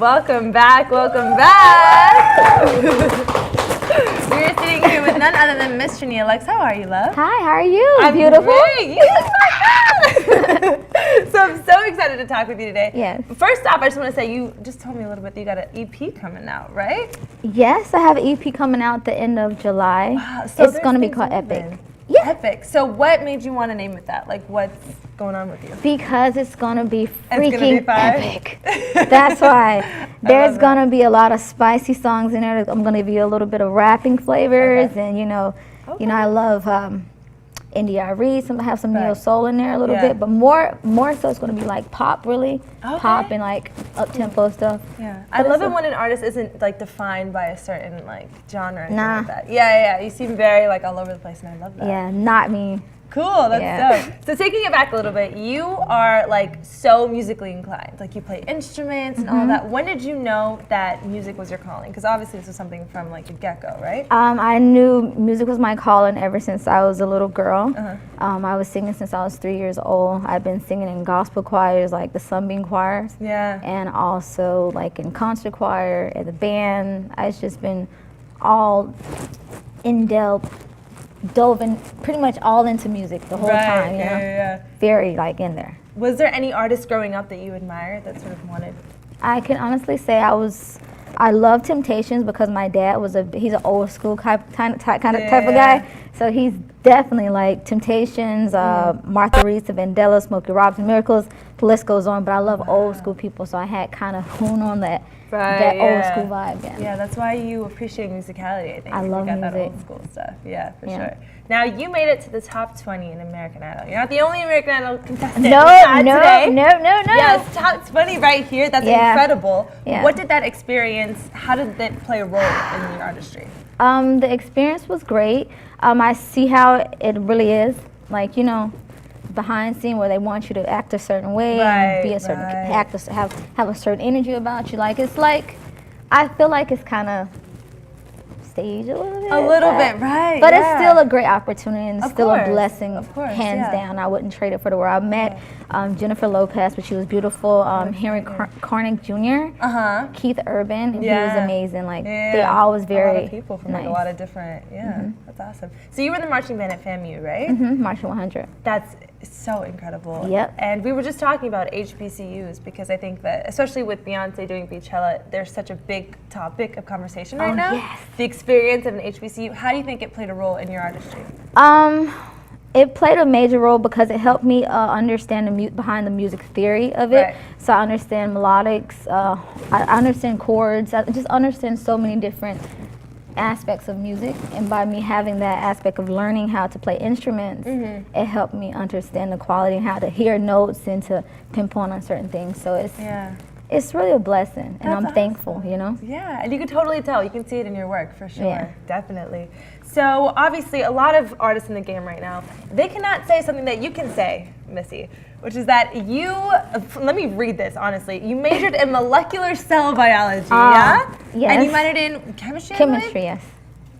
Welcome back, welcome back. We're sitting here with none other than Miss Tranea Luxe. How are you, love? Hi, how are you? I'm beautiful. Great. You look so good. So I'm so excited to talk with you today. Yes. First off, I just want to say you just told me a little bit that you got an EP coming out, right? Yes, I have an EP coming out the end of July. Wow, so it's going to be called Epic. Yeah. Epic. So what made you want to name it that? Like, what's going on with you? Because it's going to be freaking it's gonna be epic. That's why. There's going to be a lot of spicy songs in there. I'm going to give you a little bit of rapping flavors. And, you know, I love NDRE. Some have some neo soul in there a little bit. But more so it's going to be like pop, really. Pop and like up-tempo stuff. Yeah. I love it when an artist isn't like defined by a certain like genre or anything like that. You seem very like all over the place and I love that. Yeah, not me. Cool, that's dope. So taking it back a little bit, you are like so musically inclined. Like you play instruments and all that. When did you know that music was your calling? Because obviously this was something from like the get-go, right? I knew music was my calling ever since I was a little girl. I was singing since I was 3 years old. I've been singing in gospel choirs like the Sunbeam choirs. And also like in concert choir, at the band. I've just been all dove in pretty much all into music the whole time, you know? Very like in there. Was there any artist growing up that you admired that sort of wanted? I can honestly say I love Temptations because my dad he's an old school kind of guy. So he's definitely like Temptations, Martha Reeves, Vandellas, Smokey Robinson, Miracles, the list goes on. But I love old school people, so I had kind of honed on that old school vibe. Yeah, that's why you appreciate musicality, I think. I love music. That old school stuff. Yeah, for sure. Now, you made it to the top 20 in American Idol. You're not the only American Idol contestant No. Yes, top 20 right here. That's incredible. Yeah. What did that experience, how did it play a role in your artistry? The experience was great. I see how it really is. Like, you know, behind the scene where they want you to act a certain way and be a certain have a certain energy about you. Like it's like I feel like it's kind of staged a little bit. A little bit, right? But it's still a great opportunity and of still course, a blessing, hands down. I wouldn't trade it for the world. I met Jennifer Lopez, but she was beautiful. Henry Connick Jr., Keith Urban, and he was amazing. Like they all was very a lot of people from like a lot of different. That's awesome. So you were the marching band at FAMU, right? Marching 100. That's so incredible. Yep. And we were just talking about HBCUs because I think that, especially with Beyonce doing Beachella, there's such a big topic of conversation right now. Yes. The experience of an HBCU. How do you think it played a role in your artistry? It played a major role because it helped me understand behind the music theory of it. So I understand melodics, I understand chords, I just understand so many different aspects of music, and by me having that aspect of learning how to play instruments, it helped me understand the quality and how to hear notes and to pinpoint on certain things. So it's really a blessing, and I'm thankful, you know? Yeah, and you can totally tell. You can see it in your work, for sure. Definitely. So obviously, a lot of artists in the game right now, they cannot say something that you can say, Missy, which is that you, let me read this, honestly. You majored in molecular cell biology, Yes. And you minored in chemistry? Chemistry, yes.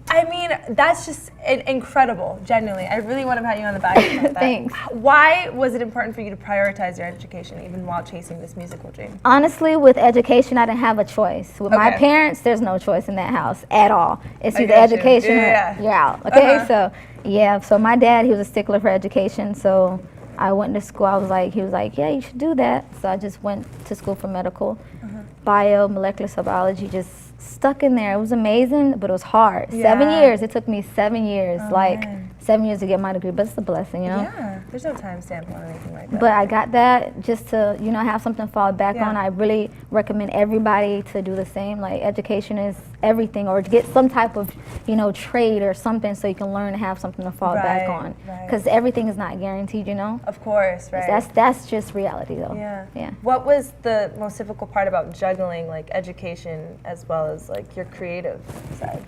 I mean, that's just incredible, genuinely. I really want to pat you on the back about that. Thanks. Why was it important for you to prioritize your education even while chasing this musical dream? Honestly, with education, I didn't have a choice. With my parents, there's no choice in that house at all. It's either education or you're out. Okay, so my dad, he was a stickler for education, so I went to school. He was like, yeah, you should do that. So I just went to school for medical, bio, molecular cell biology, just stuck in there. It was amazing, but it was hard. 7 years. It took me 7 years, 7 years to get my degree, but it's a blessing, you know? Yeah, there's no time stamp on anything like that. But I got that just to, you know, have something to fall back on. I really recommend everybody to do the same. Like, education is everything, or to get some type of, you know, trade or something so you can learn to have something to fall back on. Because everything is not guaranteed, you know? Of course, right. That's just reality, though. Yeah. What was the most difficult part about juggling, like, education as well as, like, your creative side?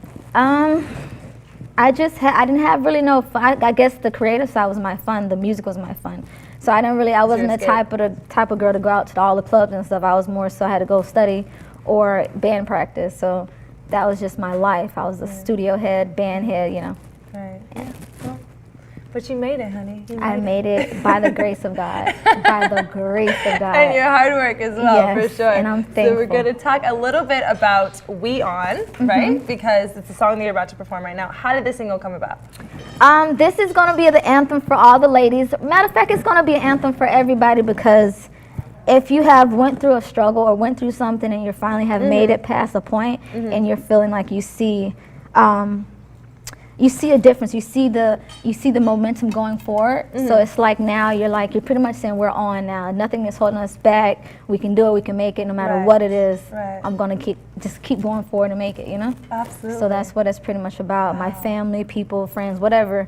I didn't have really no fun. I guess the creative side was my fun. The music was my fun. So I wasn't the type of girl to go out to all the clubs and stuff. I was more so I had to go study or band practice. So that was just my life. I was a studio head, band head, you know. Right. Yeah. But you made it, honey. I made it by the grace of God. By the grace of God. And your hard work as well, for sure. And I'm thankful. So we're going to talk a little bit about We On, right? Because it's a song that you're about to perform right now. How did this single come about? This is going to be the anthem for all the ladies. Matter of fact, it's going to be an anthem for everybody, because if you have went through a struggle or went through something and you finally have made it past a point and you're feeling like you see a difference, you see the momentum going forward. So it's like now you're pretty much saying we're on now. Nothing is holding us back. We can do it. We can make it no matter what it is. I'm gonna keep going forward and make it. You know. Absolutely. So that's what it's pretty much about. My family, people, friends, whatever.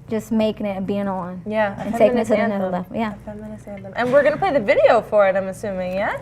Just making it and being on. Yeah. And taking it to another level. Yeah. A feminist anthem. And we're gonna play the video for it, I'm assuming. Yeah.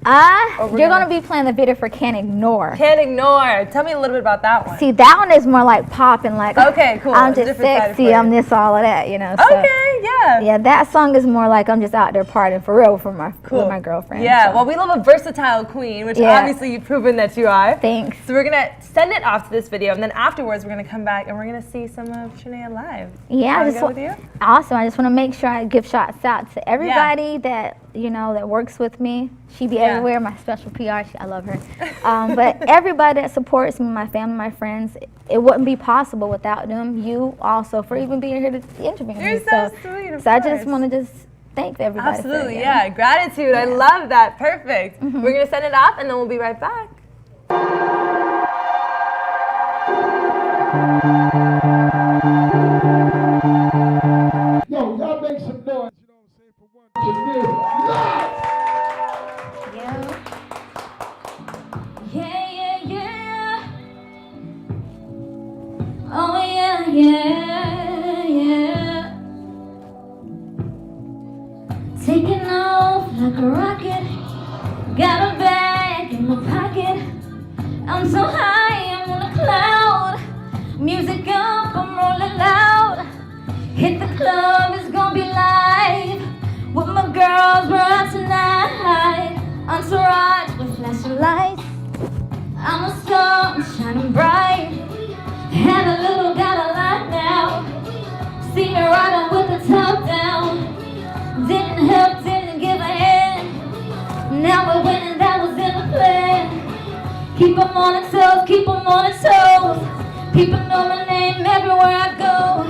You're gonna be playing the video for Can't Ignore. Can't Ignore. Tell me a little bit about that one. See, that one is more like pop and like, okay, cool. I'm just sexy, I'm this, all of that, you know. So, okay, yeah. Yeah, that song is more like I'm just out there partying for real with my girlfriend. Yeah, so. well, we love a versatile queen, which obviously you've proven that you are. Thanks. So we're gonna send it off to this video, and then afterwards we're gonna come back and we're gonna see some of Tranea live. Yeah, with you? Awesome. I just want to make sure I give shots out to everybody that that works with me. She be everywhere. My special PR. I love her. But everybody that supports me, my family, my friends, it wouldn't be possible without them. You also for even being here to interview me. You're so sweet. So I just want to thank everybody. Absolutely, yeah. Gratitude. Yeah. I love that. Perfect. We're gonna send it off, and then we'll be right back. Yo, y'all make some noise, you know what I'm saying, for one Janelle. Yeah. Oh yeah. Taking off like a rocket. Got a bag in my pocket. I'm so high, I'm on a cloud. Music up, I'm rolling loud. Hit the club, it's gonna be live. With my girls, we're out tonight. Entourage with flashing lights. I'm a star, I'm shining bright. Had a little, got a lot now. See me riding with the top down. Didn't help, didn't give a hand. Now we're winning, that was in the plan. Keep them on their toes, keep them on their toes. People know my name everywhere I go.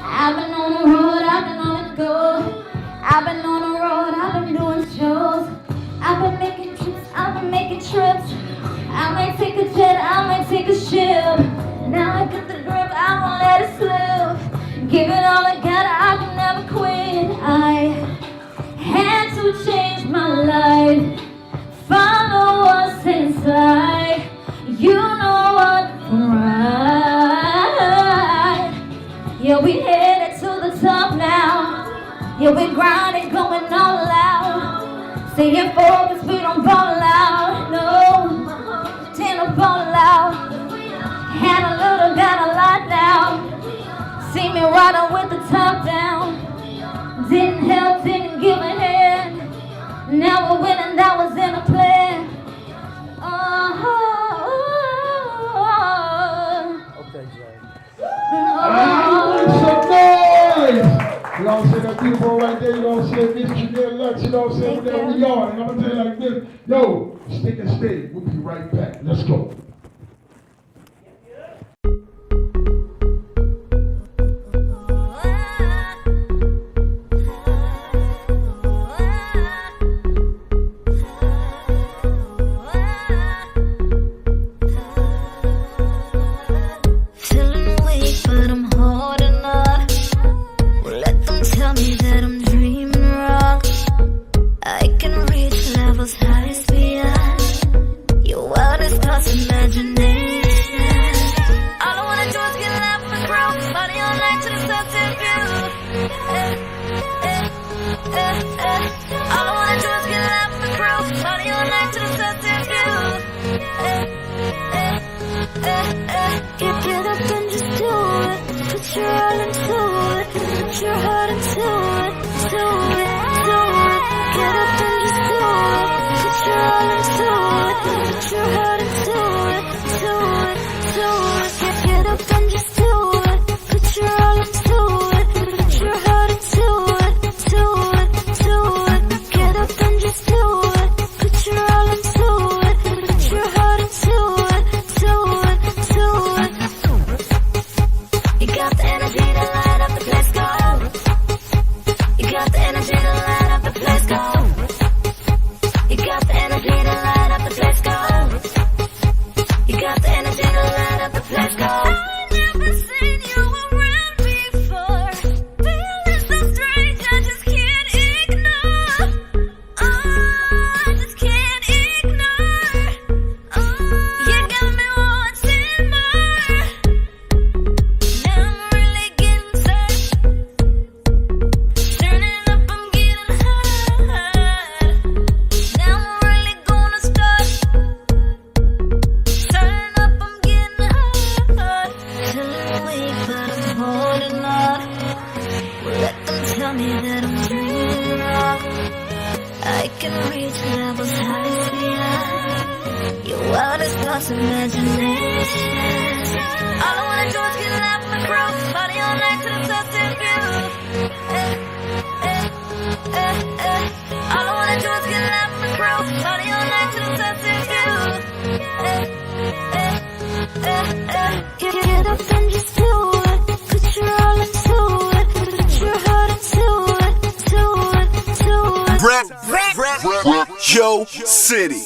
I've been on the road, I've been on the go. I've been on the road, I've been doing shows. I've been making trips, I've been making trips. I might take a jet, I might take a ship. Now I got the grip, I won't let it slip. Give it all I got, I can never quit. I had to change my life. Follow what's inside. You know what, right? Yeah, we headed to the top now. Yeah, we grinding, going all out. Staying focused, we don't fall out. No, tend to fall out. Had a little, got a lot now. See me riding with the top down. Didn't help, didn't give a hand. Now we're winning, that was in a plan. Okay, Jay. Some noise! You know what I'm saying? That beautiful right there, you know what I'm saying? Miss Tranea Luxe, you know what I'm saying? Whatever we are. And I'm gonna tell you like this. Yo, stick and stay. We'll be right back. Let's go. more than enough. Let them tell me that I'm dreaming wrong. I can reach levels high beyond your wildest thoughts, imagination. All I wanna do is get out of my cross, party all night to the sunset view. All I wanna do is get out of my cross, party all night to the sunset view. Get up and just do it. Put your all into it. Put your heart into it. Rap, Yo City.